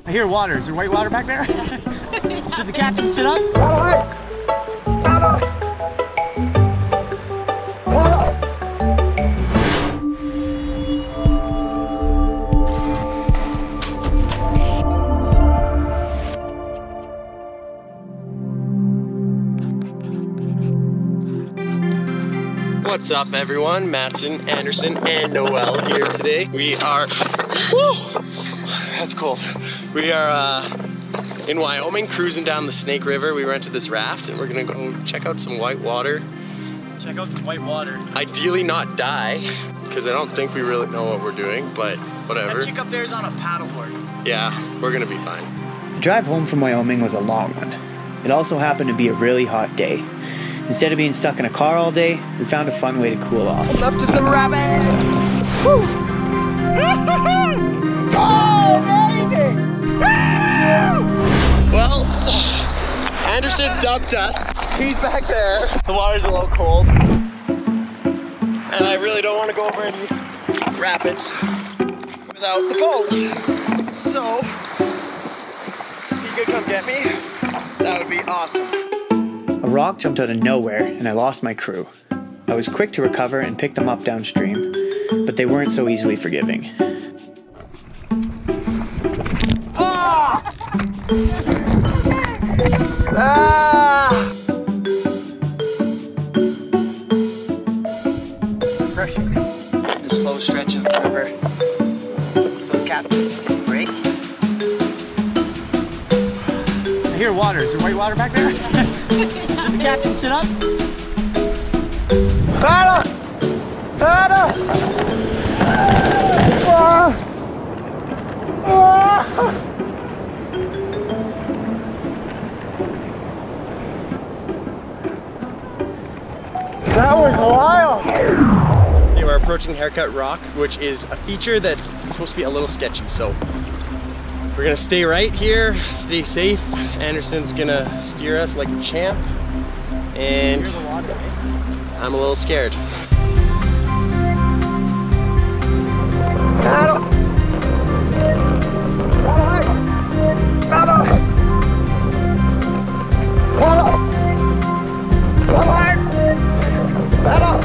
I hear water. Is there white water back there? Should the captain sit up? What's up everyone? Matson, Anderson, and Noel here today. We are, whew, that's cold. We are in Wyoming cruising down the Snake River. We rented this raft and we're gonna go check out some white water. Check out some white water. Ideally not die, because I don't think we really know what we're doing, but whatever. That chick up there is on a paddleboard. Yeah, we're gonna be fine. The drive home from Wyoming was a long one. It also happened to be a really hot day. Instead of being stuck in a car all day, we found a fun way to cool off. Up to some rapids! Woo! Oh, baby! Well, Anderson dumped us. He's back there. The water's a little cold. And I really don't want to go over any rapids without the boat. So, if you could come get me, that would be awesome. A rock jumped out of nowhere and I lost my crew. I was quick to recover and pick them up downstream, but they weren't so easily forgiving. Ah! Ah! Pressure. This slow stretch of the river. So the captain needs to take a break. I hear water. Is there white water back there? Should the captain sit up? Paddle! Paddle! That was wild! Okay, we're approaching Haircut Rock, which is a feature that's supposed to be a little sketchy, so we're gonna stay right here, stay safe. Anderson's gonna steer us like a champ, and I'm a little scared. Paddle! Paddle! Paddle! Paddle! Paddle! Paddle!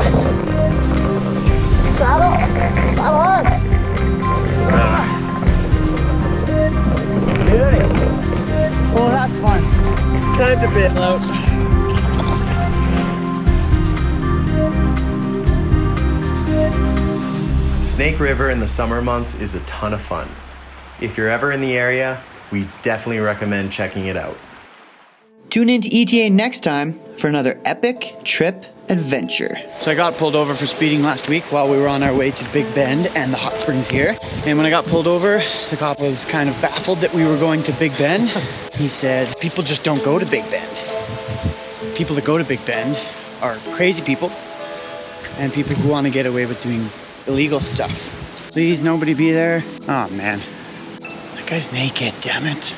Oh, that's fun. Time to bail out. Snake River in the summer months is a ton of fun. If you're ever in the area, we definitely recommend checking it out. Tune in to ETA next time for another epic trip adventure. So I got pulled over for speeding last week while we were on our way to Big Bend and the hot springs here. And when I got pulled over, the cop was kind of baffled that we were going to Big Bend. He said, people just don't go to Big Bend. People that go to Big Bend are crazy people and people who want to get away with doing illegal stuff. Please, nobody be there. Oh man, that guy's naked, damn it.